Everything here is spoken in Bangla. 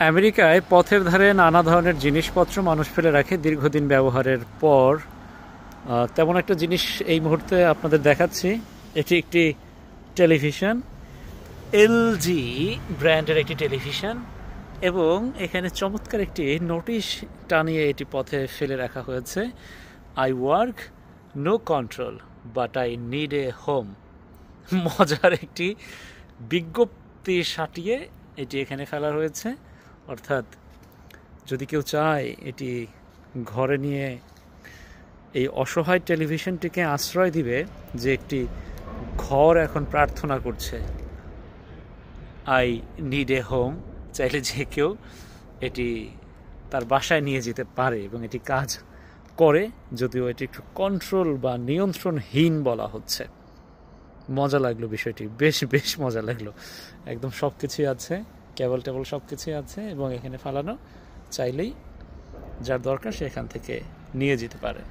আমেরিকায় পথের ধারে নানা ধরনের জিনিসপত্র মানুষ ফেলে রাখে দীর্ঘদিন ব্যবহারের পর। তেমন একটা জিনিস এই মুহূর্তে আপনাদের দেখাচ্ছি। এটি একটি টেলিভিশন, এলজি ব্র্যান্ডের একটি টেলিভিশন, এবং এখানে চমৎকার একটি নোটিশ টানিয়ে এটি পথে ফেলে রাখা হয়েছে। I work no control but I need a home. মজার একটি বিজ্ঞপ্তি সাটিয়ে এটি এখানে ফেলা হয়েছে। অর্থাৎ যদি কেউ চায় এটি ঘরে নিয়ে এই অসহায় টেলিভিশনটিকে আশ্রয় দিবে, যে একটি ঘর এখন প্রার্থনা করছে, আই নিড এ হোম, চাইলে যে কেউ এটি তার বাসায় নিয়ে যেতে পারে এবং এটি কাজ করে, যদিও এটি একটু কন্ট্রোল বা নিয়ন্ত্রণহীন বলা হচ্ছে। মজা লাগলো বিষয়টি, বেশ বেশ মজা লাগলো। একদম সব কিছুই আছে, কেবল টেবল সব কিছুই আছে, এবং এখানে ফালানো, চাইলেই যার দরকার সে এখান থেকে নিয়ে যেতে পারে।